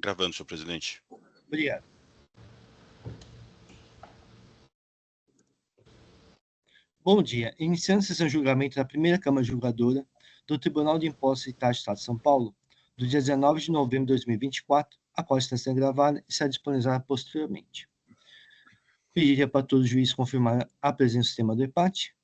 Gravando, senhor presidente. Obrigado. Bom dia. Iniciando a sessão de julgamento da primeira Câmara Julgadora do Tribunal de Impostos e Taxas do Estado de São Paulo, do dia 19 de novembro de 2024, a qual está sendo gravada e será disponibilizada posteriormente. Pediria para todos os juízes confirmar a presença do sistema do EPAT.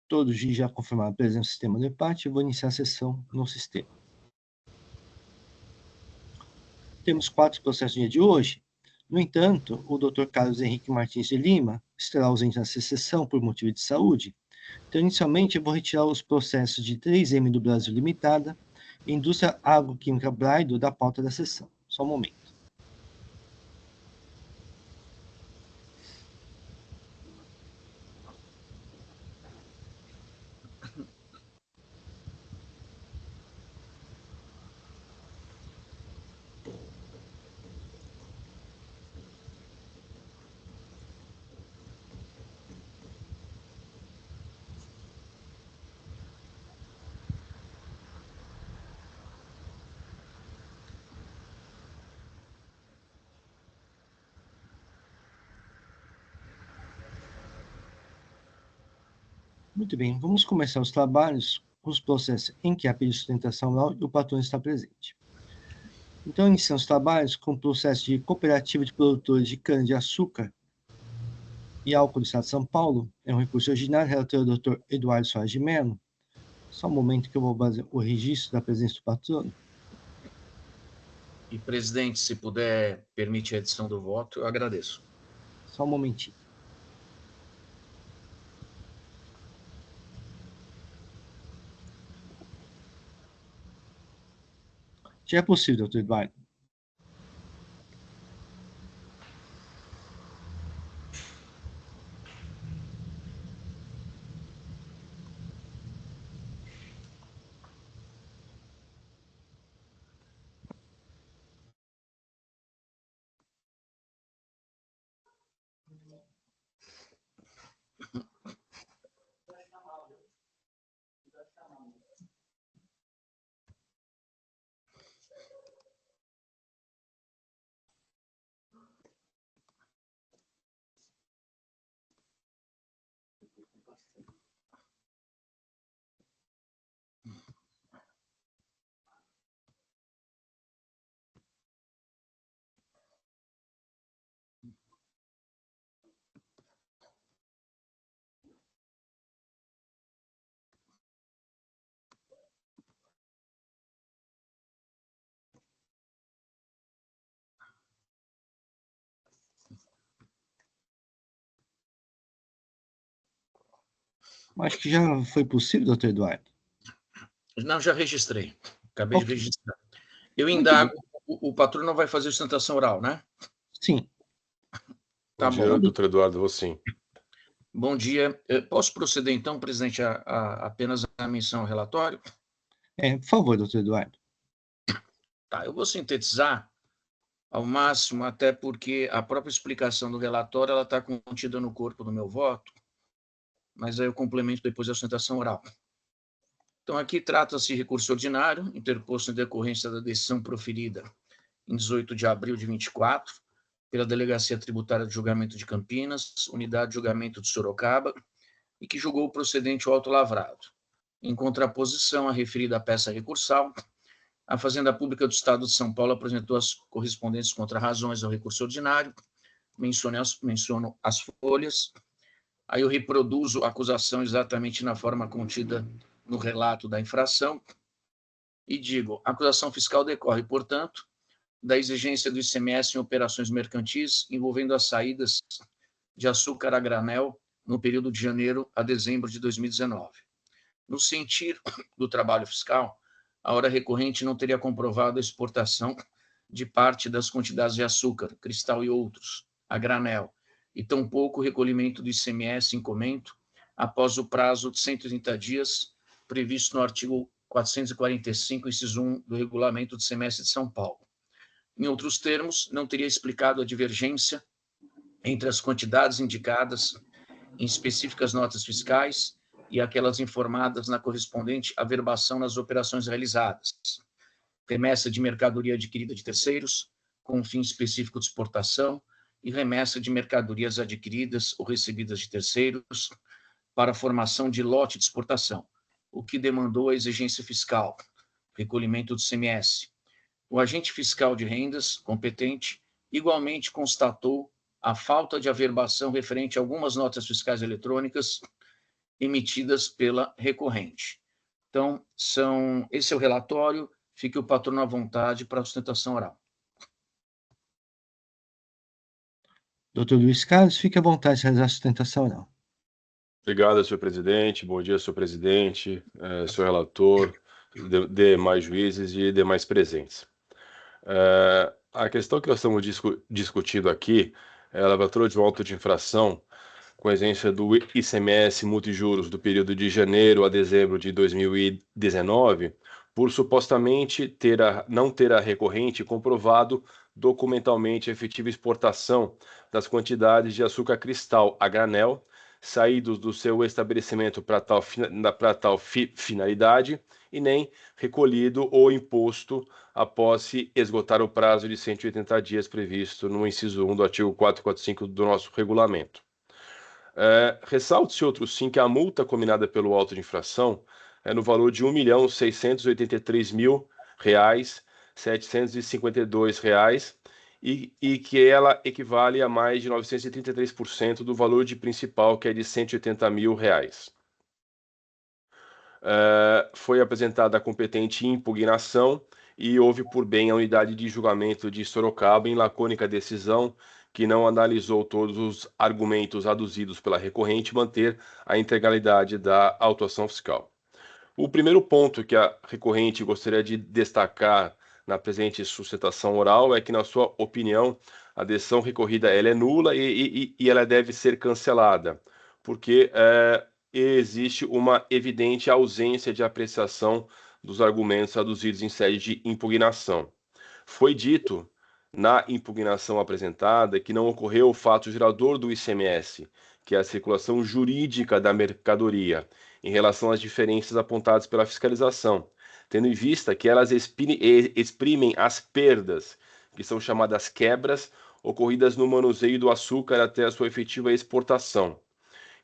Todos os juízes já confirmaram a presença do sistema do EPAT. Eu vou iniciar a sessão no sistema. Temos 4 processos no dia de hoje. No entanto, o Dr. Carlos Henrique Martins de Lima estará ausente nessa sessão por motivo de saúde. Então, inicialmente, eu vou retirar os processos de 3M do Brasil Limitada e Indústria Agroquímica Braido da pauta da sessão. Só um momento. Muito bem, vamos começar os trabalhos com os processos em que há pedido de sustentação oral e o patrão está presente. Então, iniciamos os trabalhos com o processo de cooperativa de produtores de cana-de-açúcar e álcool do Estado de São Paulo. É um recurso originário, relator do Dr. Eduardo Soares de Mello. Só um momento que eu vou fazer o registro da presença do patrono. E, presidente, se puder permitir a edição do voto, eu agradeço. Só um momentinho. Já é possível, doutor Eduardo. Acho que já foi possível, doutor Eduardo. Não, já registrei. Acabei Ok. de registrar. Eu indago, o patrono não vai fazer sustentação oral, né? Sim. Tá Bom dia, doutor Eduardo, vou sim. Bom dia. Posso proceder, então, presidente, apenas a menção ao relatório? Por favor, doutor Eduardo. Tá, eu vou sintetizar ao máximo, até porque a própria explicação do relatório ela está contida no corpo do meu voto, mas aí eu complemento depois a sustentação oral. Então, aqui trata-se de recurso ordinário, interposto em decorrência da decisão proferida em 18 de abril de 24, pela Delegacia Tributária de Julgamento de Campinas, Unidade de Julgamento de Sorocaba, e que julgou o procedente o auto lavrado. Em contraposição à referida peça recursal, a Fazenda Pública do Estado de São Paulo apresentou as correspondentes contrarrazões ao recurso ordinário, menciono as folhas, aí eu reproduzo a acusação exatamente na forma contida no relato da infração, e digo, a acusação fiscal decorre, portanto, da exigência do ICMS em operações mercantis envolvendo as saídas de açúcar a granel no período de janeiro a dezembro de 2019. No sentir do trabalho fiscal, a hora recorrente não teria comprovado a exportação de parte das quantidades de açúcar, cristal e outros, a granel, e tampouco o recolhimento do ICMS em comento após o prazo de 130 dias previsto no artigo 445, inciso 1 do Regulamento do Semestre de São Paulo. Em outros termos, não teria explicado a divergência entre as quantidades indicadas em específicas notas fiscais e aquelas informadas na correspondente averbação nas operações realizadas. Remessa de mercadoria adquirida de terceiros, com um fim específico de exportação, e remessa de mercadorias adquiridas ou recebidas de terceiros para a formação de lote de exportação, o que demandou a exigência fiscal, recolhimento do CMS. O agente fiscal de rendas competente igualmente constatou a falta de averbação referente a algumas notas fiscais eletrônicas emitidas pela recorrente. Então, esse é o relatório, fique o patrono à vontade para a sustentação oral. Doutor Luiz Carlos, fique à vontade de realizar a sustentação oral. Obrigado, senhor presidente. Bom dia, senhor presidente, senhor relator, demais juízes e demais presentes. A questão que nós estamos discutindo aqui é a lavatura de um auto de infração com a exigência do ICMS multijuros do período de janeiro a dezembro de 2019, por supostamente não ter a recorrente comprovado documentalmente a efetiva exportação das quantidades de açúcar cristal a granel saídos do seu estabelecimento para tal finalidade e nem recolhido ou imposto após se esgotar o prazo de 180 dias previsto no inciso 1 do artigo 445 do nosso regulamento. Ressalte-se outro sim que a multa combinada pelo auto de infração é no valor de R$ 1.683.752 e que ela equivale a mais de 933% do valor de principal, que é de R$ 180 mil. Foi apresentada a competente impugnação e houve por bem a unidade de julgamento de Sorocaba, em lacônica decisão, que não analisou todos os argumentos aduzidos pela recorrente, manter a integralidade da autuação fiscal. O primeiro ponto que a recorrente gostaria de destacar na presente sustentação oral é que, na sua opinião, a decisão recorrida ela é nula e ela deve ser cancelada, porque existe uma evidente ausência de apreciação dos argumentos aduzidos em sede de impugnação. Foi dito na impugnação apresentada que não ocorreu o fato gerador do ICMS, que é a circulação jurídica da mercadoria, em relação às diferenças apontadas pela fiscalização, tendo em vista que elas exprimem as perdas, que são chamadas quebras, ocorridas no manuseio do açúcar até a sua efetiva exportação.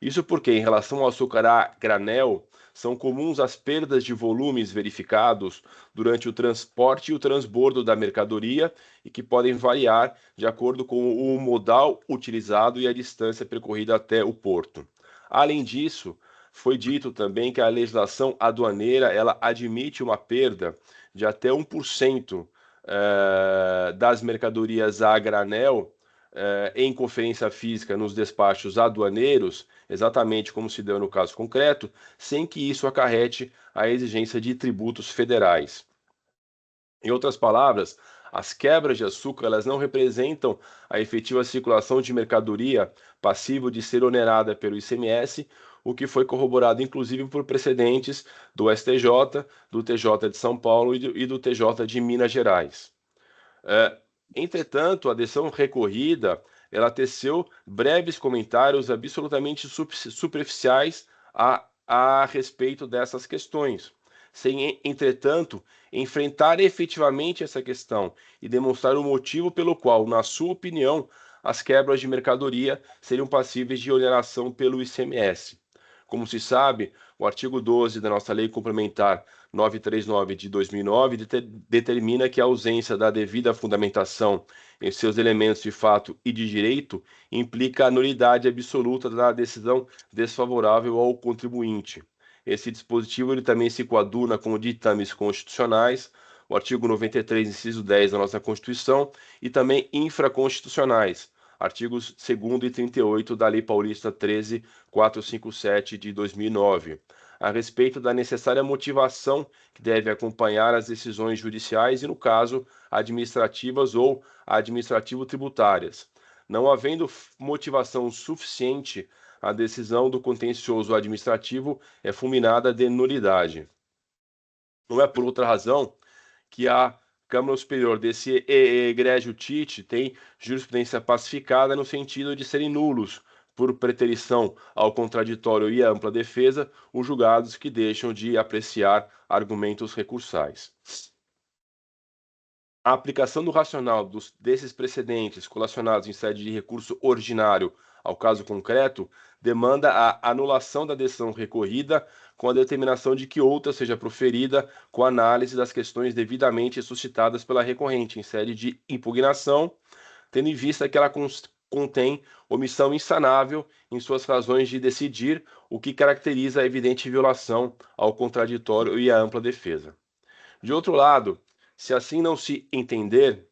Isso porque, em relação ao açúcar a granel, são comuns as perdas de volumes verificados durante o transporte e o transbordo da mercadoria e que podem variar de acordo com o modal utilizado e a distância percorrida até o porto. Além disso, foi dito também que a legislação aduaneira ela admite uma perda de até 1% das mercadorias a granel em conferência física nos despachos aduaneiros, exatamente como se deu no caso concreto, sem que isso acarrete a exigência de tributos federais. Em outras palavras, as quebras de açúcar elas não representam a efetiva circulação de mercadoria passível de ser onerada pelo ICMS, o que foi corroborado inclusive por precedentes do STJ, do TJ de São Paulo e do TJ de Minas Gerais. Entretanto, a decisão recorrida ela teceu breves comentários absolutamente superficiais a respeito dessas questões, sem, entretanto, enfrentar efetivamente essa questão e demonstrar o motivo pelo qual, na sua opinião, as quebras de mercadoria seriam passíveis de oneração pelo ICMS. Como se sabe, o artigo 12 da nossa Lei Complementar 939 de 2009 determina que a ausência da devida fundamentação em seus elementos de fato e de direito implica a nulidade absoluta da decisão desfavorável ao contribuinte. Esse dispositivo ele também se coaduna com ditames constitucionais, o artigo 93, inciso 10 da nossa Constituição, e também infraconstitucionais, artigos 2º e 38 da Lei Paulista 13.457 de 2009, a respeito da necessária motivação que deve acompanhar as decisões judiciais e, no caso, administrativas ou administrativo-tributárias. Não havendo motivação suficiente, a decisão do contencioso administrativo é fulminada de nulidade. Não é por outra razão que a Câmara Superior desse egrégio Tite tem jurisprudência pacificada no sentido de serem nulos, por preterição ao contraditório e ampla defesa, os julgados que deixam de apreciar argumentos recursais. A aplicação do racional desses precedentes colacionados em sede de recurso ordinário ao caso concreto demanda a anulação da decisão recorrida com a determinação de que outra seja proferida com análise das questões devidamente suscitadas pela recorrente em sede de impugnação, tendo em vista que ela contém omissão insanável em suas razões de decidir, o que caracteriza a evidente violação ao contraditório e à ampla defesa. De outro lado, se assim não se entender,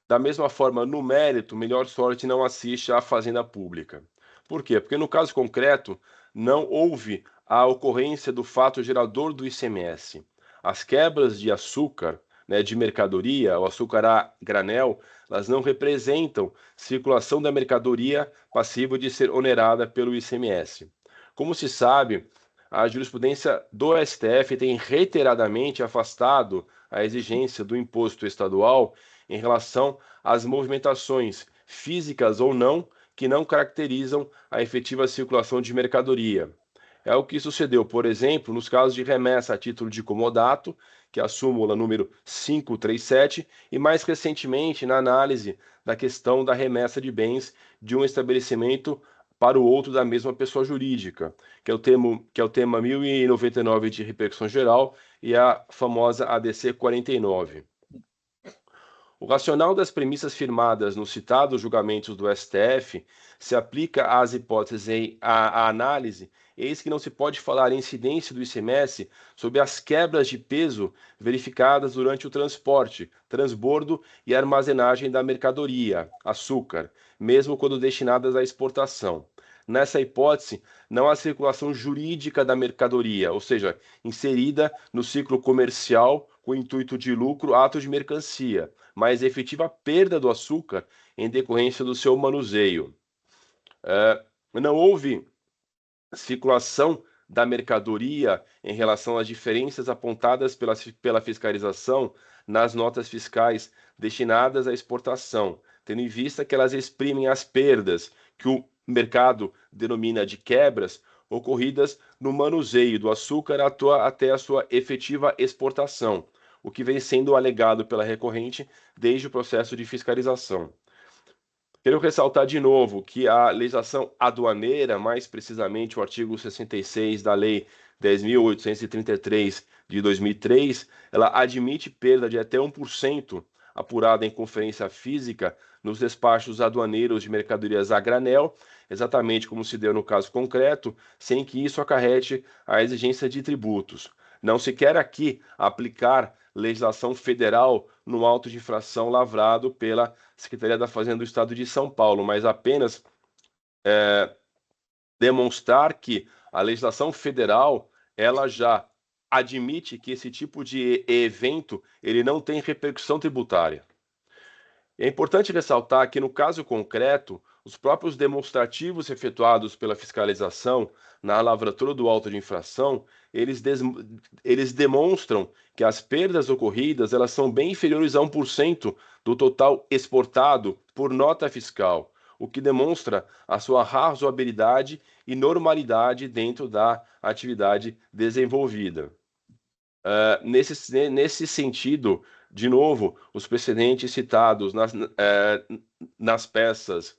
da mesma forma, no mérito, melhor sorte não assiste à fazenda pública. Por quê? Porque no caso concreto, não houve a ocorrência do fato gerador do ICMS. As quebras de açúcar, de mercadoria, o açúcar a granel, elas não representam circulação da mercadoria passível de ser onerada pelo ICMS. Como se sabe, a jurisprudência do STF tem reiteradamente afastado a exigência do imposto estadual em relação às movimentações físicas ou não que não caracterizam a efetiva circulação de mercadoria. É o que sucedeu, por exemplo, nos casos de remessa a título de comodato, que é a súmula número 537, e mais recentemente na análise da questão da remessa de bens de um estabelecimento para o outro da mesma pessoa jurídica, que é o tema 1099 de repercussão geral e a famosa ADC 49. O racional das premissas firmadas nos citados julgamentos do STF se aplica às hipóteses à análise, eis que não se pode falar em incidência do ICMS sobre as quebras de peso verificadas durante o transporte, transbordo e armazenagem da mercadoria, açúcar, mesmo quando destinadas à exportação. Nessa hipótese, não há circulação jurídica da mercadoria, ou seja, inserida no ciclo comercial com o intuito de lucro, ato de mercancia, mas efetiva perda do açúcar em decorrência do seu manuseio. Não houve circulação da mercadoria em relação às diferenças apontadas pela fiscalização nas notas fiscais destinadas à exportação, tendo em vista que elas exprimem as perdas que o mercado denomina de quebras ocorridas no manuseio do açúcar até a sua efetiva exportação, o que vem sendo alegado pela recorrente desde o processo de fiscalização. Quero ressaltar de novo que a legislação aduaneira, mais precisamente o artigo 66 da Lei 10.833 de 2003, ela admite perda de até 1% apurada em conferência física nos despachos aduaneiros de mercadorias a granel, exatamente como se deu no caso concreto, sem que isso acarrete a exigência de tributos. Não se quer aqui aplicar legislação federal no auto de infração lavrado pela Secretaria da Fazenda do Estado de São Paulo, mas apenas demonstrar que a legislação federal ela já admite que esse tipo de evento ele não tem repercussão tributária. É importante ressaltar que, no caso concreto, os próprios demonstrativos efetuados pela fiscalização na lavratura do auto de infração, eles demonstram que as perdas ocorridas elas são bem inferiores a 1% do total exportado por nota fiscal, o que demonstra a sua razoabilidade e normalidade dentro da atividade desenvolvida. Nesse sentido, de novo, os precedentes citados nas peças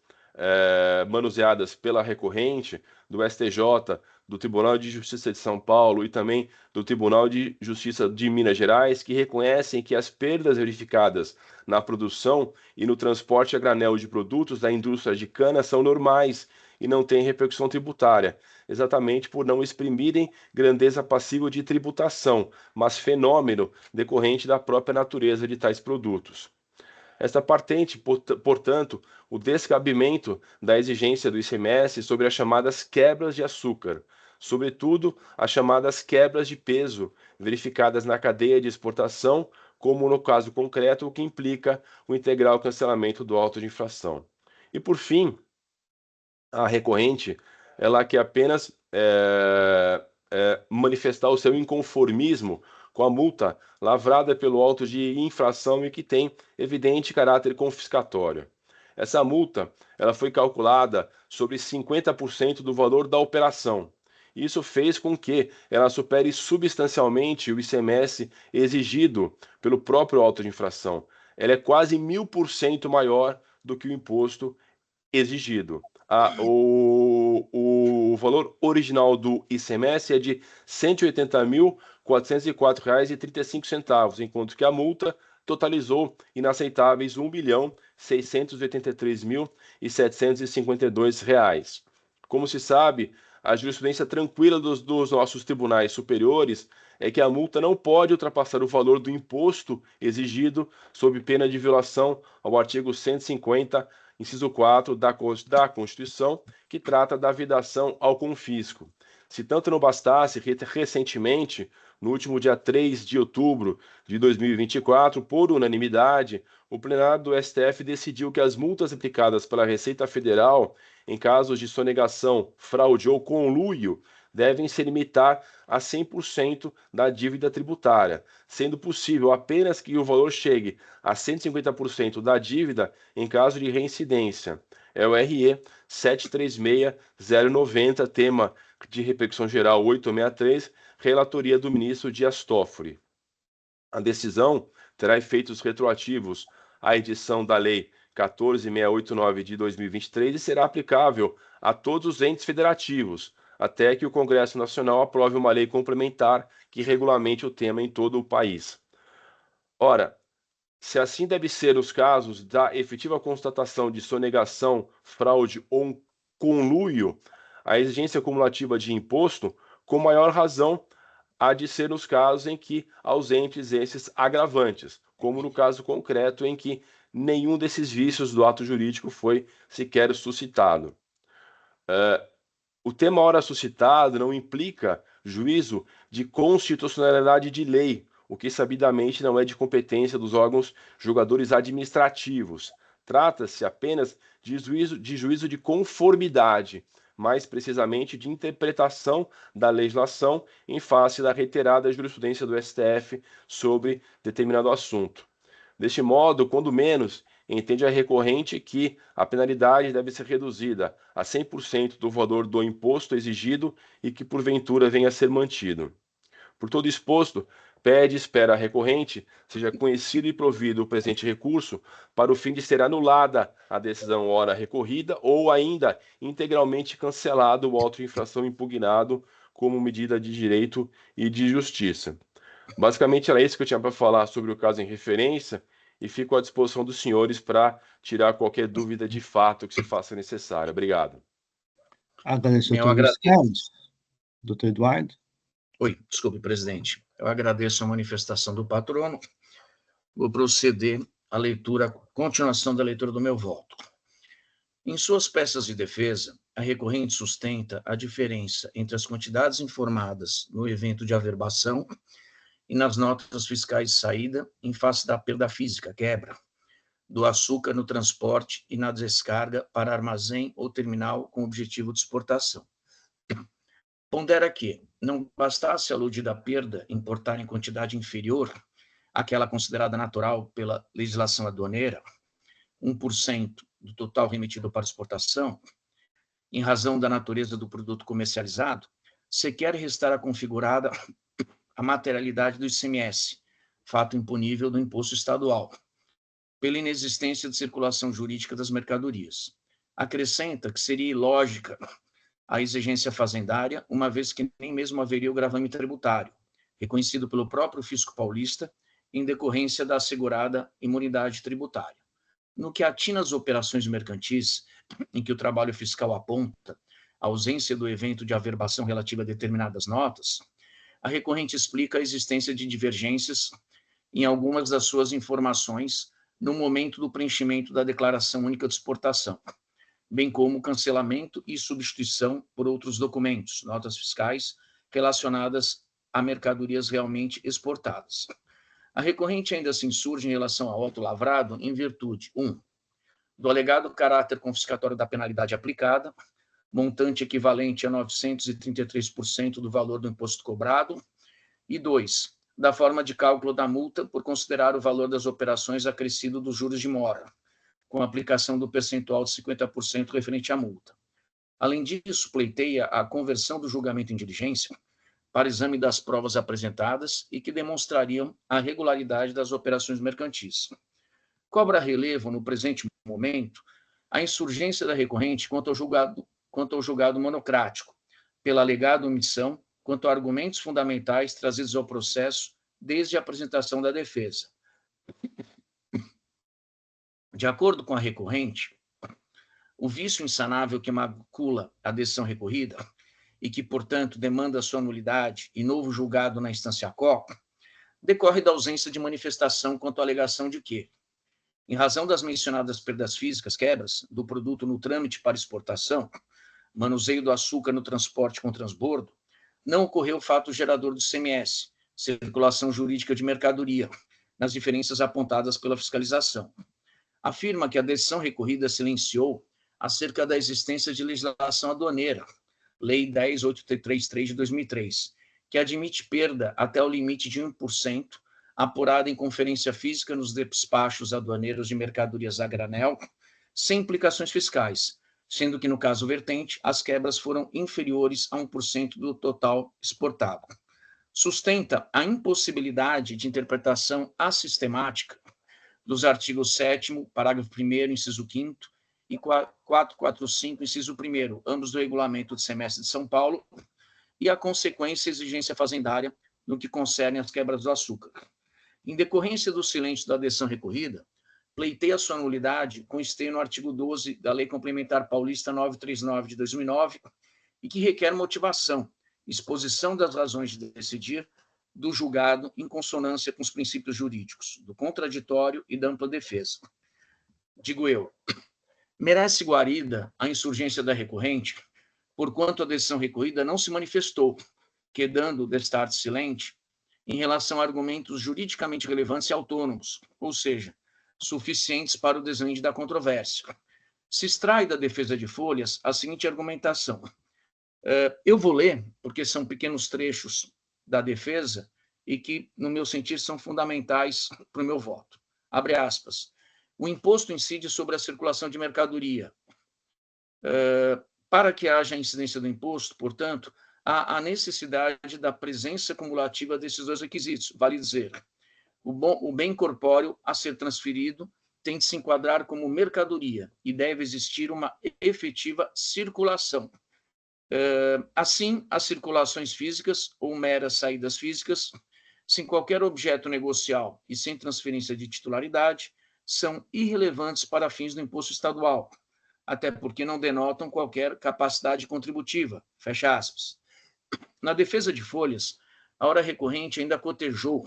manuseadas pela recorrente do STJ, do Tribunal de Justiça de São Paulo e também do Tribunal de Justiça de Minas Gerais, que reconhecem que as perdas verificadas na produção e no transporte a granel de produtos da indústria de cana são normais e não têm repercussão tributária, exatamente por não exprimirem grandeza passível de tributação, mas fenômeno decorrente da própria natureza de tais produtos. Esta patente, portanto, o descabimento da exigência do ICMS sobre as chamadas quebras de açúcar, sobretudo as chamadas quebras de peso, verificadas na cadeia de exportação, como no caso concreto, o que implica o integral cancelamento do auto de infração. E, por fim, a recorrente ela quer apenas manifestar o seu inconformismo com a multa lavrada pelo auto de infração e que tem evidente caráter confiscatório. Essa multa, ela foi calculada sobre 50% do valor da operação. Isso fez com que ela supere substancialmente o ICMS exigido pelo próprio auto de infração. Ela é quase 1000% maior do que o imposto exigido. O valor original do ICMS é de R$ 180.404,35, enquanto que a multa totalizou inaceitáveis R$ 1.683.752. Como se sabe, a jurisprudência tranquila dos nossos tribunais superiores é que a multa não pode ultrapassar o valor do imposto exigido sob pena de violação ao artigo 150, inciso 4 da Constituição, que trata da vedação ao confisco. Se tanto não bastasse, recentemente, no último dia 3 de outubro de 2024, por unanimidade, o plenário do STF decidiu que as multas aplicadas pela Receita Federal em casos de sonegação, fraude ou conluio devem se limitar a 100% da dívida tributária, sendo possível apenas que o valor chegue a 150% da dívida em caso de reincidência. É o RE 736090, tema de repercussão geral 863, relatoria do ministro Dias Toffoli. A decisão terá efeitos retroativos à edição da Lei 14.689 de 2023 e será aplicável a todos os entes federativos, até que o Congresso Nacional aprove uma lei complementar que regulamente o tema em todo o país. Ora, se assim deve ser os casos da efetiva constatação de sonegação, fraude ou conluio, a exigência cumulativa de imposto, com maior razão, há de ser nos casos em que ausentes esses agravantes, como no caso concreto em que nenhum desses vícios do ato jurídico foi sequer suscitado. O tema ora suscitado não implica juízo de constitucionalidade de lei, o que sabidamente não é de competência dos órgãos julgadores administrativos. Trata-se apenas de juízo de conformidade, mais precisamente de interpretação da legislação em face da reiterada jurisprudência do STF sobre determinado assunto. Deste modo, quando menos, entende a recorrente que a penalidade deve ser reduzida a 100% do valor do imposto exigido e que porventura venha a ser mantido. Por todo exposto, pede e espera a recorrente seja conhecido e provido o presente recurso para o fim de ser anulada a decisão ora recorrida ou ainda integralmente cancelado o auto de infração impugnado como medida de direito e de justiça. Basicamente era isso que eu tinha para falar sobre o caso em referência e fico à disposição dos senhores para tirar qualquer dúvida de fato que se faça necessária. Obrigado. Agradeço a todos. Doutor Eduardo. Oi, desculpe, presidente. Eu agradeço a manifestação do patrono. Vou proceder à leitura, continuação da leitura do meu voto. Em suas peças de defesa, a recorrente sustenta a diferença entre as quantidades informadas no evento de averbação e nas notas fiscais de saída em face da perda física, quebra, do açúcar no transporte e na descarga para armazém ou terminal com objetivo de exportação. Pondera que não bastasse a aludida perda importar em quantidade inferior àquela considerada natural pela legislação aduaneira, 1% do total remetido para exportação, em razão da natureza do produto comercializado, sequer restar configurada a materialidade do ICMS, fato imponível do imposto estadual, pela inexistência de circulação jurídica das mercadorias. Acrescenta que seria ilógica a exigência fazendária, uma vez que nem mesmo haveria o gravame tributário, reconhecido pelo próprio fisco paulista, em decorrência da assegurada imunidade tributária. No que atina às operações mercantis, em que o trabalho fiscal aponta a ausência do evento de averbação relativa a determinadas notas, a recorrente explica a existência de divergências em algumas das suas informações no momento do preenchimento da Declaração Única de Exportação, bem como cancelamento e substituição por outros documentos, notas fiscais, relacionadas a mercadorias realmente exportadas. A recorrente ainda se insurge em relação ao auto lavrado em virtude, 1. do alegado caráter confiscatório da penalidade aplicada, montante equivalente a 933% do valor do imposto cobrado. E 2, da forma de cálculo da multa por considerar o valor das operações acrescido dos juros de mora, com aplicação do percentual de 50% referente à multa. Além disso, pleiteia a conversão do julgamento em diligência para exame das provas apresentadas e que demonstrariam a regularidade das operações mercantis. Cobra relevo, no presente momento, a insurgência da recorrente quanto ao julgado monocrático, pela alegada omissão quanto a argumentos fundamentais trazidos ao processo desde a apresentação da defesa. De acordo com a recorrente, o vício insanável que macula a decisão recorrida e que, portanto, demanda sua nulidade e novo julgado na instância quo, decorre da ausência de manifestação quanto à alegação de que, em razão das mencionadas perdas físicas, quebras, do produto no trâmite para exportação, manuseio do açúcar no transporte com transbordo, não ocorreu fato gerador do ICMS, circulação jurídica de mercadoria, nas diferenças apontadas pela fiscalização. Afirma que a decisão recorrida silenciou acerca da existência de legislação aduaneira, Lei 10.833 de 2003, que admite perda até o limite de 1%, apurada em conferência física nos despachos aduaneiros de mercadorias a granel, sem implicações fiscais, sendo que, no caso vertente, as quebras foram inferiores a 1% do total exportado. Sustenta a impossibilidade de interpretação assistemática dos artigos 7º, parágrafo 1º, inciso 5º, e 445, inciso 1º, ambos do Regulamento do Semestre de São Paulo, e a consequência exigência fazendária no que concerne às quebras do açúcar. Em decorrência do silêncio da decisão recorrida, pleiteia sua nulidade com esteio no artigo 12 da Lei Complementar Paulista 939 de 2009 e que requer motivação, exposição das razões de decidir do julgado em consonância com os princípios jurídicos, do contraditório e da ampla defesa. Digo eu, merece guarida a insurgência da recorrente, porquanto a decisão recorrida não se manifestou, quedando destarte silente em relação a argumentos juridicamente relevantes e autônomos, ou seja, suficientes para o deslinde da controvérsia. Se extrai da defesa de folhas a seguinte argumentação. Eu vou ler, porque são pequenos trechos da defesa e que, no meu sentir, são fundamentais para o meu voto. Abre aspas. O imposto incide sobre a circulação de mercadoria. Para que haja incidência do imposto, portanto, há a necessidade da presença cumulativa desses dois requisitos. Vale dizer, o bem corpóreo a ser transferido tem de se enquadrar como mercadoria e deve existir uma efetiva circulação. Assim, as circulações físicas ou meras saídas físicas, sem qualquer objeto negocial e sem transferência de titularidade, são irrelevantes para fins do imposto estadual, até porque não denotam qualquer capacidade contributiva. Fecha aspas. Na defesa de folhas, a hora recorrente ainda cotejou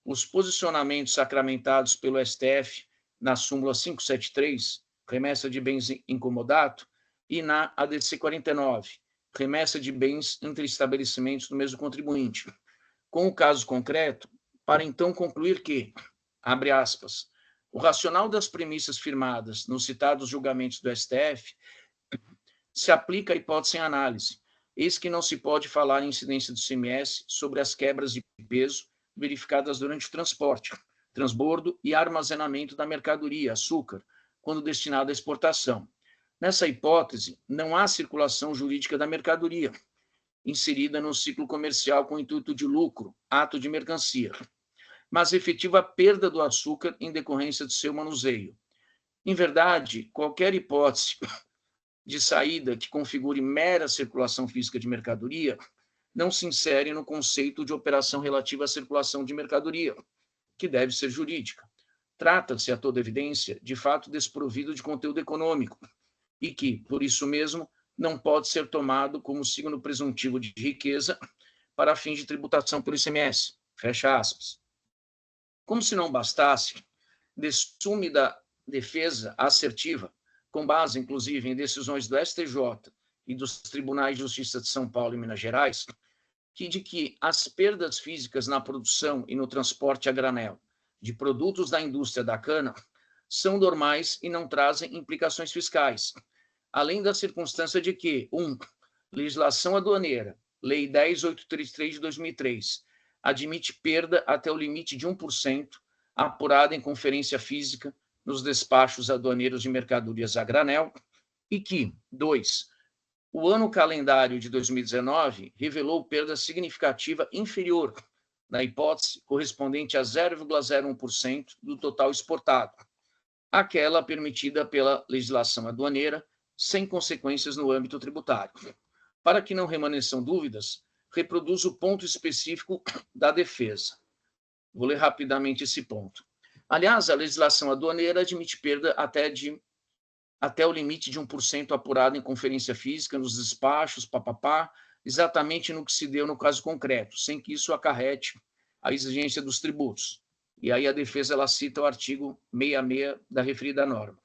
os posicionamentos sacramentados pelo STF na súmula 573, remessa de bens incomodato, e na ADC 49, remessa de bens entre estabelecimentos do mesmo contribuinte. Com o caso concreto, para então concluir que, abre aspas, o racional das premissas firmadas nos citados julgamentos do STF se aplica à hipótese em análise, eis que não se pode falar em incidência do ICMS sobre as quebras de peso verificadas durante o transporte, transbordo e armazenamento da mercadoria, açúcar, quando destinada à exportação. Nessa hipótese, não há circulação jurídica da mercadoria, inserida no ciclo comercial com intuito de lucro, ato de mercancia, mas efetiva perda do açúcar em decorrência do seu manuseio. Em verdade, qualquer hipótese de saída que configure mera circulação física de mercadoria não se insere no conceito de operação relativa à circulação de mercadoria, que deve ser jurídica. Trata-se, a toda evidência, de fato desprovido de conteúdo econômico e que, por isso mesmo, não pode ser tomado como signo presuntivo de riqueza para fins de tributação pelo ICMS. Fecha aspas. Como se não bastasse, dessume da defesa assertiva, com base, inclusive, em decisões do STJ e dos Tribunais de Justiça de São Paulo e Minas Gerais, que as perdas físicas na produção e no transporte a granel de produtos da indústria da cana são normais e não trazem implicações fiscais, além da circunstância de que, 1. Legislação aduaneira, Lei 10.833 de 2003, admite perda até o limite de 1%, apurada em conferência física nos despachos aduaneiros de mercadorias a granel, e que, 2. O ano calendário de 2019 revelou perda significativa inferior, na hipótese correspondente a 0,01% do total exportado, aquela permitida pela legislação aduaneira, sem consequências no âmbito tributário. Para que não remaneçam dúvidas, reproduzo o ponto específico da defesa. Vou ler rapidamente esse ponto. Aliás, a legislação aduaneira admite perda até o limite de 1% apurado em conferência física, nos despachos, exatamente no que se deu no caso concreto, sem que isso acarrete a exigência dos tributos. E aí a defesa ela cita o artigo 66 da referida norma.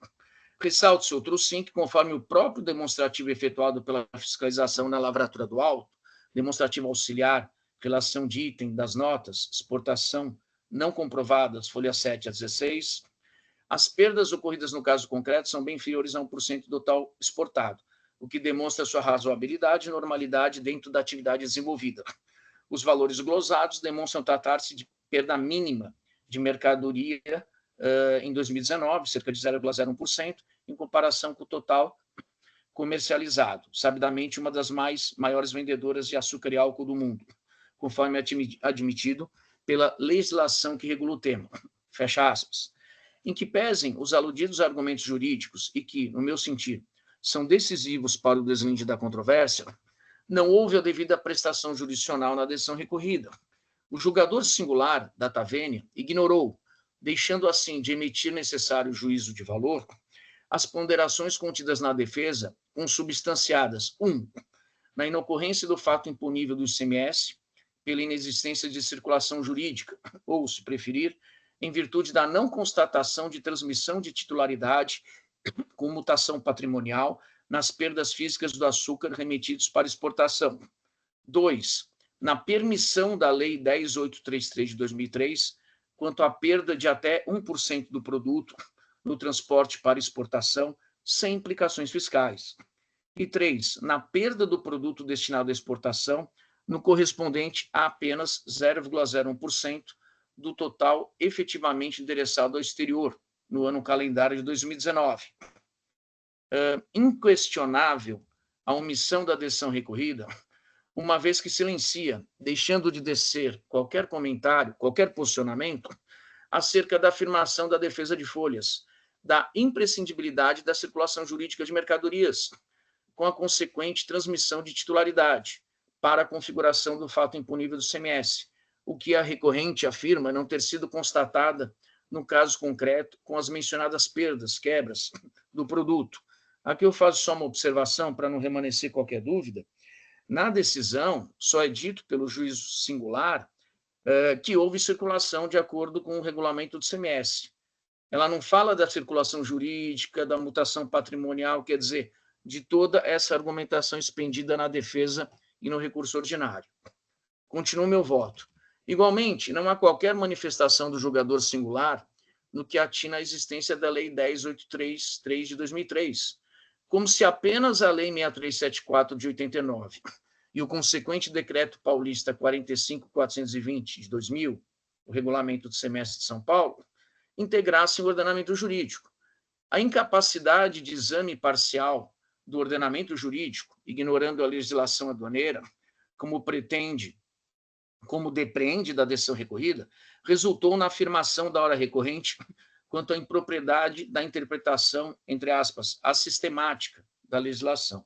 Ressalte-se outro sim, que conforme o próprio demonstrativo efetuado pela fiscalização na lavratura do auto, demonstrativo auxiliar, relação de item das notas, exportação não comprovadas, folha 7 a 16, as perdas ocorridas no caso concreto são bem inferiores a 1% do total exportado, o que demonstra sua razoabilidade e normalidade dentro da atividade desenvolvida. Os valores glosados demonstram tratar-se de perda mínima de mercadoria em 2019, cerca de 0,01%, em comparação com o total comercializado, sabidamente uma das maiores vendedoras de açúcar e álcool do mundo, conforme admitido pela legislação que regula o tema. Fecha aspas. Em que pesem os aludidos argumentos jurídicos e que, no meu sentir, são decisivos para o deslinde da controvérsia, não houve a devida prestação jurisdicional na decisão recorrida. O julgador singular da Tavênia ignorou, deixando assim de emitir necessário juízo de valor, as ponderações contidas na defesa, consubstanciadas, 1. Na inocorrência do fato impunível do ICMS, pela inexistência de circulação jurídica, ou, se preferir, em virtude da não constatação de transmissão de titularidade com mutação patrimonial nas perdas físicas do açúcar remetidos para exportação. 2. Na permissão da Lei 10.833 de 2003, quanto à perda de até 1% do produto no transporte para exportação, sem implicações fiscais. E 3. Na perda do produto destinado à exportação, no correspondente a apenas 0,01% do total efetivamente endereçado ao exterior no ano calendário de 2019. Inquestionável a omissão da decisão recorrida, uma vez que silencia, deixando de descer qualquer comentário, qualquer posicionamento, acerca da afirmação da defesa de folhas, da imprescindibilidade da circulação jurídica de mercadorias, com a consequente transmissão de titularidade para a configuração do fato impunível do ICMS, o que a recorrente afirma não ter sido constatada no caso concreto com as mencionadas perdas, quebras do produto. Aqui eu faço só uma observação para não remanescer qualquer dúvida. Na decisão, só é dito pelo juízo singular que houve circulação de acordo com o regulamento do ICMS. Ela não fala da circulação jurídica, da mutação patrimonial, quer dizer, de toda essa argumentação expendida na defesa e no recurso ordinário. Continuo meu voto. Igualmente, não há qualquer manifestação do julgador singular no que atina à existência da Lei 10.833 de 2003, como se apenas a Lei 6374 de 89 e o consequente Decreto Paulista 45.420 de 2000, o Regulamento do Semestre de São Paulo, integrassem o ordenamento jurídico. A incapacidade de exame parcial do ordenamento jurídico, ignorando a legislação aduaneira, como depreende da decisão recorrida, resultou na afirmação da hora recorrente quanto à impropriedade da interpretação, entre aspas, assistemática da legislação.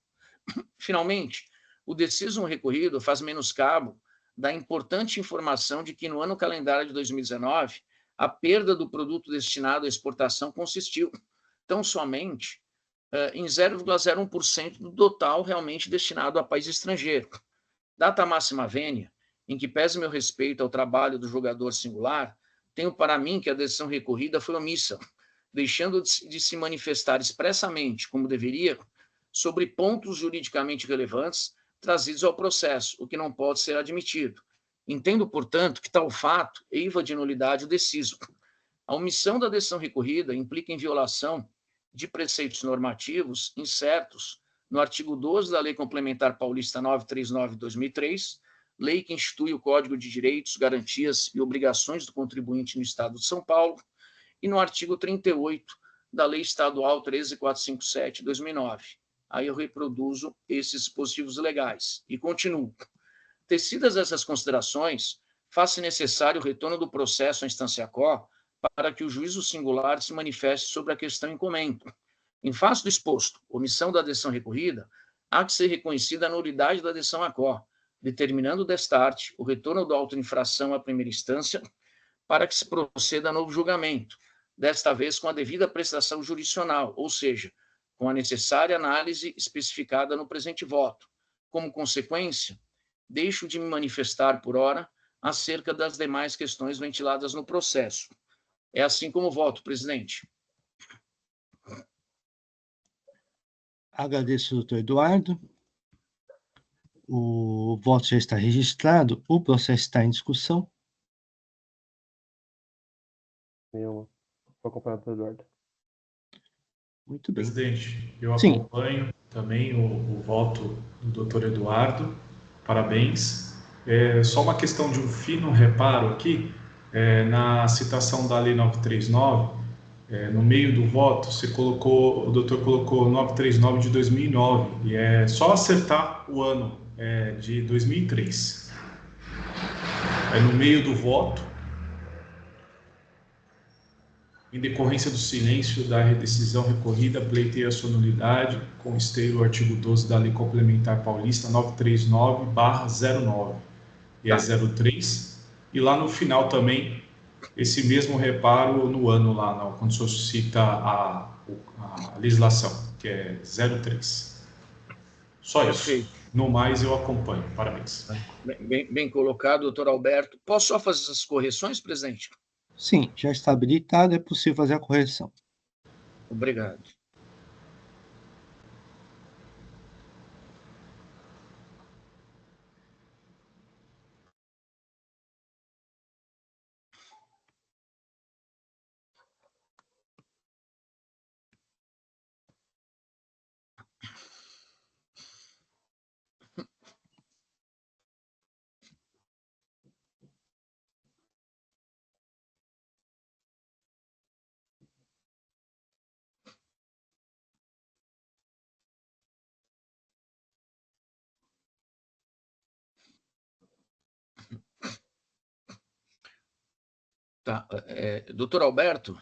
Finalmente, o decisum recorrido faz menoscabo da importante informação de que no ano calendário de 2019, a perda do produto destinado à exportação consistiu tão somente em 0,01% do total realmente destinado a país estrangeiro. Data máxima vênia, em que pese meu respeito ao trabalho do julgador singular, tenho para mim que a decisão recorrida foi omissa, deixando de se manifestar expressamente, como deveria, sobre pontos juridicamente relevantes trazidos ao processo, o que não pode ser admitido. Entendo, portanto, que tal fato eiva de nulidade o deciso. A omissão da decisão recorrida implica em violação de preceitos normativos incertos no artigo 12 da Lei Complementar Paulista 939 de 2003, lei que institui o Código de Direitos, Garantias e Obrigações do Contribuinte no Estado de São Paulo, e no artigo 38 da Lei Estadual 13457 de 2009. Aí eu reproduzo esses dispositivos legais e continuo. Tecidas essas considerações, faz-se necessário o retorno do processo à instância quo para que o juízo singular se manifeste sobre a questão em comento. Em face do exposto, omissão da decisão recorrida, há que ser reconhecida a nulidade da decisão à quo, determinando desta arte o retorno da auto-infração à primeira instância para que se proceda a novo julgamento, desta vez com a devida prestação jurisdicional, ou seja, com a necessária análise especificada no presente voto. Como consequência, deixo de me manifestar por hora acerca das demais questões ventiladas no processo. É assim como voto, presidente. Agradeço, doutor Eduardo. O voto já está registrado, o processo está em discussão. Eu vou acompanhar o doutor Eduardo. Muito bem. Presidente, eu Sim. acompanho também o voto do doutor Eduardo. Parabéns. Só uma questão de um fino reparo aqui, na citação da Lei 939, no meio do voto, o doutor colocou 939 de 2009, e é só acertar o ano, de 2003. No meio do voto, em decorrência do silêncio da decisão recorrida, pleiteia a sua nulidade, com esteio o artigo 12 da Lei Complementar Paulista 939/09, e é 03, e lá no final também, esse mesmo reparo no ano lá, quando o senhor cita a legislação, que é 03. Só isso. Perfeito. No mais, eu acompanho. Parabéns. Bem colocado, doutor Alberto. Posso só fazer essas correções, presidente? Sim, já está habilitado, é possível fazer a correção. Obrigado. Tá. Doutor Alberto?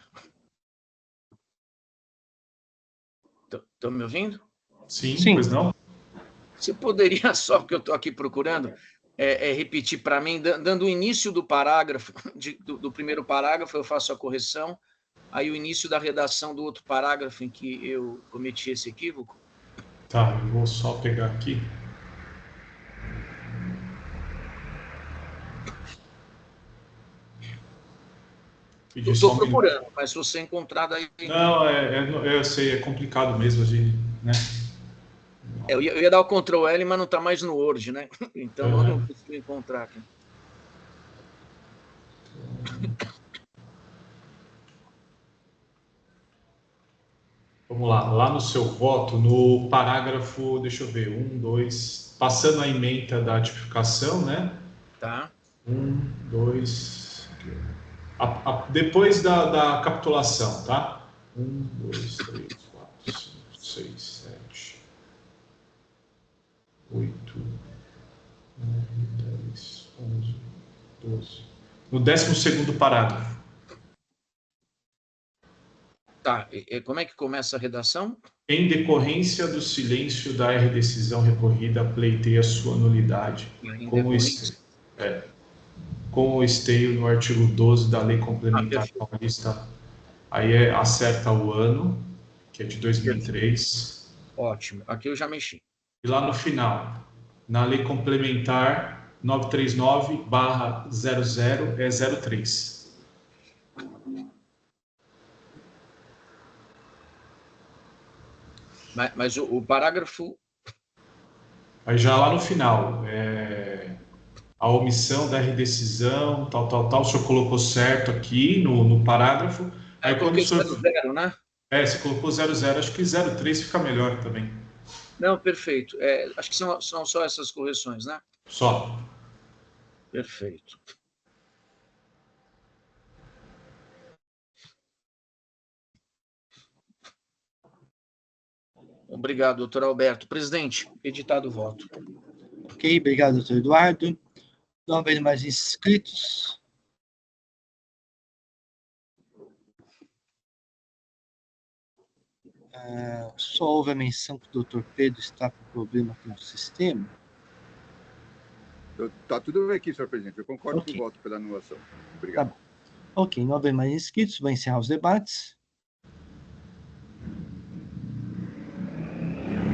Estão me ouvindo? Sim, Sim. pois não? Você poderia, só que eu estou aqui procurando, repetir para mim, dando o início do parágrafo, do primeiro parágrafo, eu faço a correção, aí o início da redação do outro parágrafo em que eu cometi esse equívoco? Tá, eu vou só pegar aqui. Eu estou procurando, mas se você encontrar daí... Não, eu sei, é complicado mesmo, né? Eu ia dar o Ctrl L, mas não está mais no Word, né? Então eu não consigo encontrar aqui. Vamos lá no seu voto, no parágrafo, deixa eu ver, 1, 2, passando a ementa da tipificação, né? Tá. 1, 2, depois da capitulação, tá? 1, 2, 3, 4, 5, 6, 7, 8, 9, 10, 11, 12. No 12º parágrafo. Tá, como é que começa a redação? Em decorrência do silêncio da decisão recorrida, pleiteia sua nulidade, com o esteio no artigo 12 da Lei Complementar Paulista. Aí acerta o ano, que é de 2003. Ótimo, aqui eu já mexi. E lá no final, na Lei Complementar 939/00 é 03. Mas o parágrafo... Aí já lá no final, a omissão da redecisão, tal, o senhor colocou certo aqui no parágrafo. Aí eu coloquei 00, né? Você colocou 00, acho que 03 fica melhor também. Não, perfeito. Acho que são só essas correções, né? Só. Perfeito. Obrigado, doutor Alberto. Presidente, editado o voto. Ok, obrigado, doutor Eduardo. Não havendo mais inscritos. Só houve a menção que o doutor Pedro está com problema aqui no sistema. Está tudo bem aqui, senhor presidente. Eu concordo com o voto pela anulação. Obrigado. Tá bom. Ok, não havendo mais inscritos, vou encerrar os debates.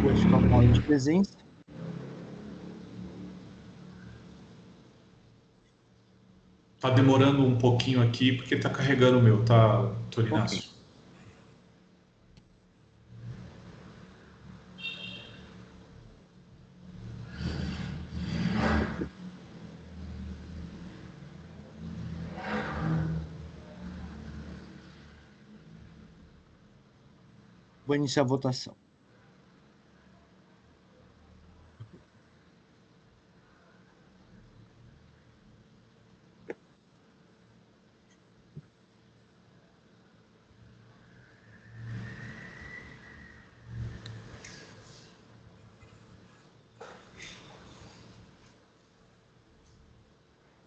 Vou ficar uma hora de presença. Tá demorando um pouquinho aqui, porque tá carregando o meu, tá, doutor Inácio? Okay. Vou iniciar a votação.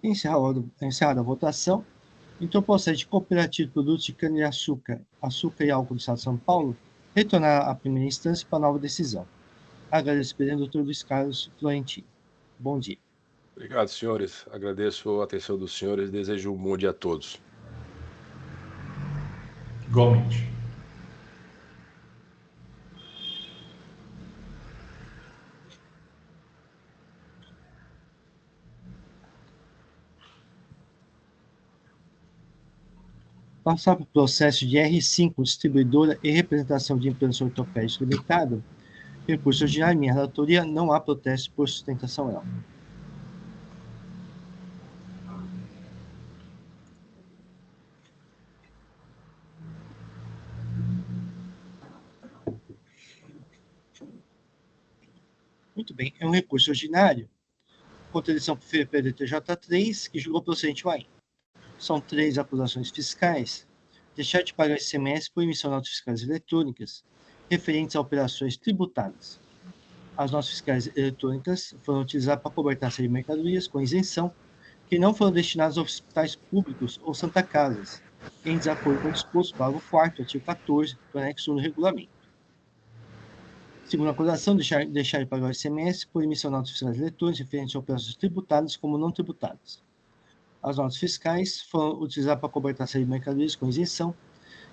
Encerrada a votação, então procede Cooperativa de Produtos de Cana-de-Açúcar, Açúcar e Álcool do Estado de São Paulo, retornar à primeira instância para nova decisão. Agradeço, presidente, doutor Luiz Carlos Florentino. Bom dia. Obrigado, senhores. Agradeço a atenção dos senhores e desejo um bom dia a todos. Igualmente. Passar para o processo de R5, distribuidora e representação de empresa ortopédica limitada. Recurso ordinário, minha relatoria, não há protesto por sustentação oral. Muito bem, é um recurso ordinário, contribuição por PDTJ3, que julgou procedente o AIM. São 3 acusações fiscais: deixar de pagar ICMS por emissão de notas fiscais eletrônicas referentes a operações tributadas. As notas fiscais eletrônicas foram utilizadas para cobertar-se de mercadorias com isenção que não foram destinadas a hospitais públicos ou Santa Casas, em desacordo com o disposto no parágrafo 4º, artigo 14 do anexo 1 do regulamento. Segunda acusação, deixar de pagar o ICMS por emissão de notas fiscais eletrônicas referentes a operações tributadas como não tributadas. As notas fiscais foram utilizadas para cobertar-se de mercadorias com isenção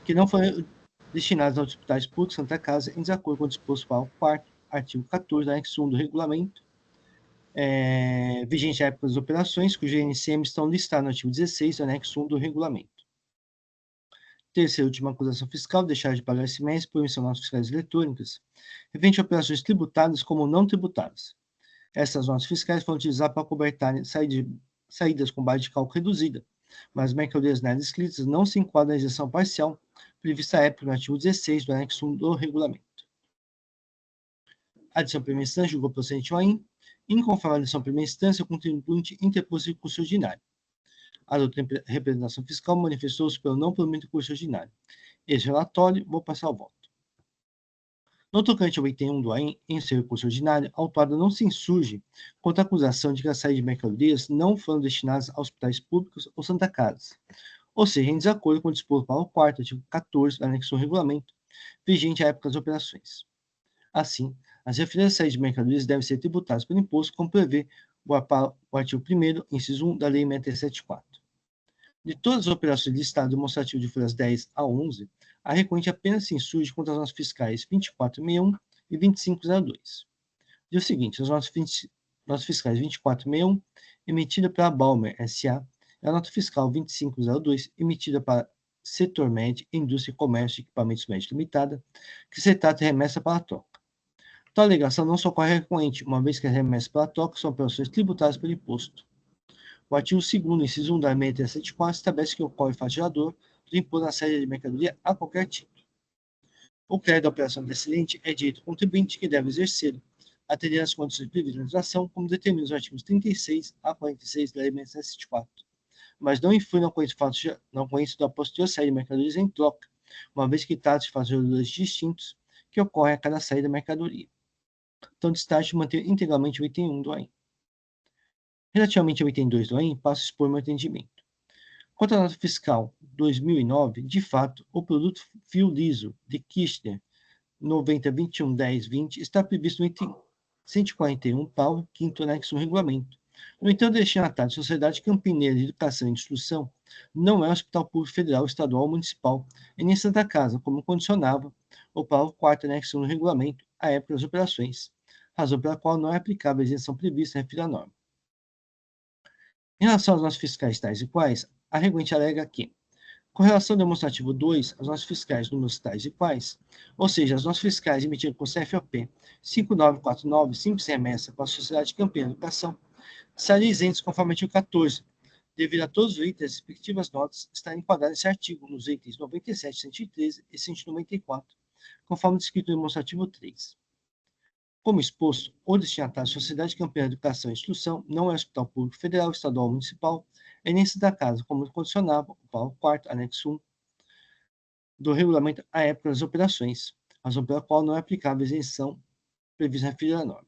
que não foram destinadas aos hospitais públicos Santa Casa, em desacordo com o disposto no parágrafo 4º, artigo 14 do anexo 1 do regulamento, vigente à época das operações, cujo NCM estão listados no artigo 16 do anexo 1 do regulamento. Terceira e última acusação fiscal, deixar de pagar ICMS por emissão de notas fiscais eletrônicas, referente a operações tributadas como não tributadas. Essas notas fiscais foram utilizadas para cobertar saídas com base de cálculo reduzida, mas mercadorias nada escritas não se enquadram na isenção parcial prevista à época no artigo 16 do anexo 1 do regulamento. A decisão primeira instância julgou procedente o AIM. Inconforme à decisão primeira instância, o contribuinte interpôs recurso ordinário. A outra representação fiscal manifestou-se pelo não provimento do recurso ordinário. Esse relatório, vou passar ao voto. No tocante ao item 1 do AIM, em seu recurso ordinário, a autuada não se insurge contra a acusação de que as saídas de mercadorias não foram destinadas a hospitais públicos ou Santa Casa, ou seja, em desacordo com o disposto para o 4º, artigo 14 do anexo do regulamento, vigente à época das operações. Assim, as referidas saídas de mercadorias devem ser tributadas pelo imposto, como prevê o artigo 1º, inciso 1 da Lei 674. De todas as operações listadas demonstrativo de folhas 10 a 11, a recorrente apenas se insurge contra as notas fiscais 2461 e 2502. Diz o seguinte: as notas fiscais 2461, emitida pela Balmer S.A., e a nota fiscal 2502, emitida para Setor Med, Indústria e Comércio e Equipamentos Médicos Limitada, que se trata de remessa para a troca. Tal alegação não socorre à recorrente, uma vez que as remessas para a troca são operações tributadas pelo imposto. O artigo 2º, inciso 1 da 674, estabelece que ocorre fato gerador do imposto na saída de mercadoria a qualquer título. O crédito da operação precedente é direito do contribuinte que deve exercer, atendendo às condições previstas na legislação, como determinam os artigos 36 a 46 da Lei 674, mas não influi na ocorrência da posterior saída de mercadorias em troca, uma vez que trata de fatos reguladores distintos que ocorrem a cada saída da mercadoria. Então, destaque manter integralmente o item 1 do AIM. Relativamente ao item 2 do AIM, passo a expor meu entendimento. Quanto à nota fiscal 2009, de fato, o produto fio liso de Kirchner 90211020 está previsto no item 141, pau, 5º anexo no regulamento. No entanto, o destinatário de Sociedade Campineira de Educação e Instrução não é um hospital público federal, estadual ou municipal, e nem Santa Casa, como condicionava o pau 4º anexo no regulamento à época das operações, razão pela qual não é aplicável a isenção prevista na referida norma. Em relação aos notas fiscais tais e quais, a regulante alega que, com relação ao demonstrativo 2, as notas fiscais números tais e quais, ou seja, as notas fiscais emitidas com CFOP 5949, simples remessa para a Sociedade Campeã de Educação, estariam isentos conforme o artigo 14, devido a todos os itens das respectivas notas estarem enquadrados nesse artigo, nos itens 97, 113 e 194, conforme descrito no demonstrativo 3. Como exposto, o destinatário Sociedade Campeã de Educação e Instrução não é hospital público federal, estadual ou municipal, e nem Santa Casa, como condicionava o pau 4º, anexo 1 do regulamento à época das operações, razão pela qual não é aplicável a isenção prevista na referida norma.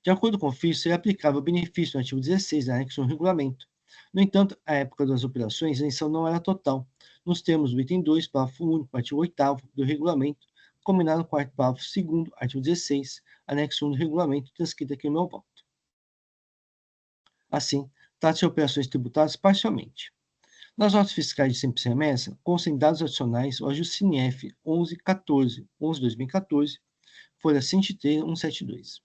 De acordo com o FIS, seria aplicável o benefício no artigo 16 da anexo 1 do regulamento. No entanto, à época das operações, a isenção não era total, nos termos do item 2, parágrafo único, artigo 8º do regulamento, combinado com o parágrafo 2º, artigo 16, anexo 1 do regulamento, transcrito aqui no meu voto. Assim, trata-se de operações tributadas parcialmente. Nas notas fiscais de simples remessa, constem dados adicionais o ajuste CNF 1114, 11/2014, folha 103, 172.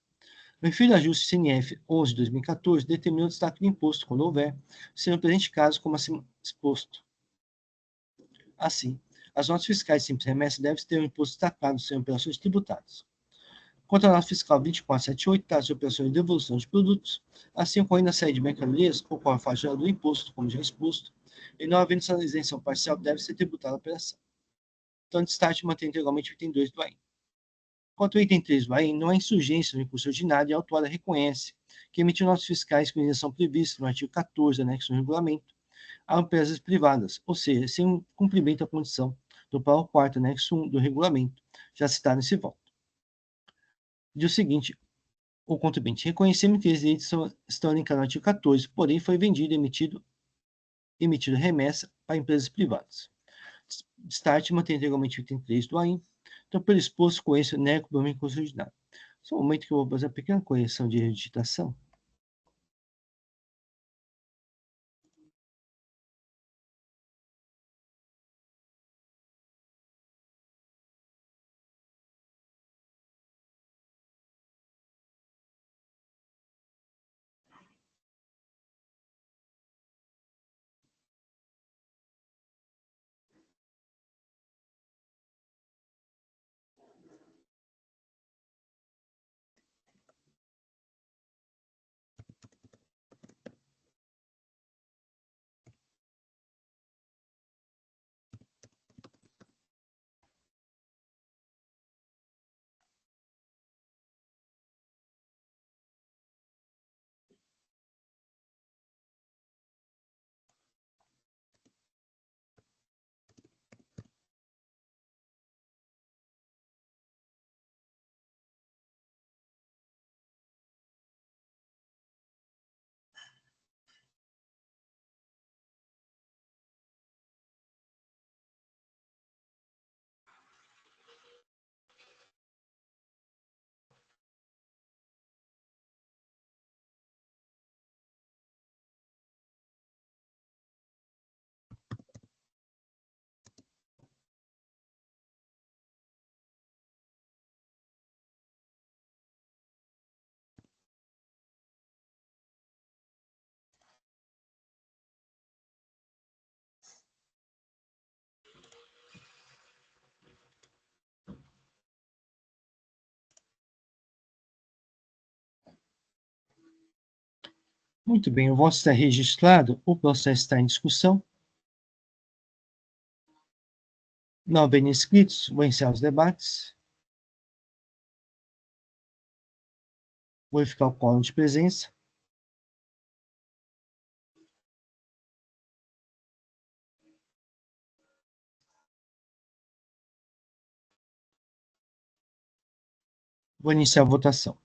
O referido ajuste CNF 11/2014 determina o destaque do imposto, quando houver, sendo o presente caso como acima exposto. Assim, as notas fiscais de simples remessa devem ter um imposto destacado sem operações tributadas. Quanto à nota fiscal 2478, trata de operações de devolução de produtos, assim ocorrendo a saída de mercadorias, ocorre a faixa geral do imposto, como já exposto, e não havendo essa isenção parcial, deve ser tributada a operação. Então, destaque mantém integralmente o item 2 do AIM. Quanto ao item 3 do AIM, não há insurgência no recurso ordinário e a autuada reconhece que emitiu notas fiscais com isenção prevista no artigo 14, anexo no regulamento, a empresas privadas, ou seja, sem cumprimento da condição do parágrafo 4º, anexo 1 do regulamento, já citado nesse voto. Diz o seguinte, o contribuinte, reconhecendo que esses direitos estão elencados no artigo 14, porém foi vendido e emitido remessa para empresas privadas. Destaque mantém integralmente o item 3 do AIM. Então, pelo exposto, conheço o nego do meu recurso ordinário. Só um momento que eu vou fazer uma pequena correção de digitação. Muito bem, o voto está registrado, o processo está em discussão. Não havendo inscritos, vou encerrar os debates. Vou verificar o quórum de presença. Vou iniciar a votação.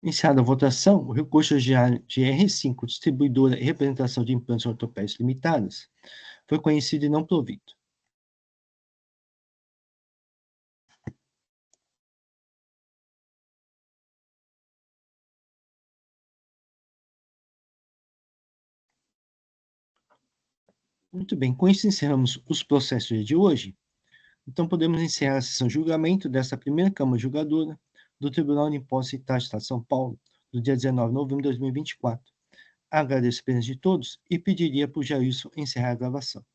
Iniciada a votação, o recurso de R5, distribuidora e representação de implantes ortopédicos limitadas, foi conhecido e não provido. Muito bem, com isso encerramos os processos de hoje. Então podemos encerrar a sessão de julgamento dessa primeira Câmara Julgadora do Tribunal de Impostos e Taxas do Estado de São Paulo, do dia 19 de novembro de 2024. Agradeço a presença de todos e pediria para o Jailson encerrar a gravação.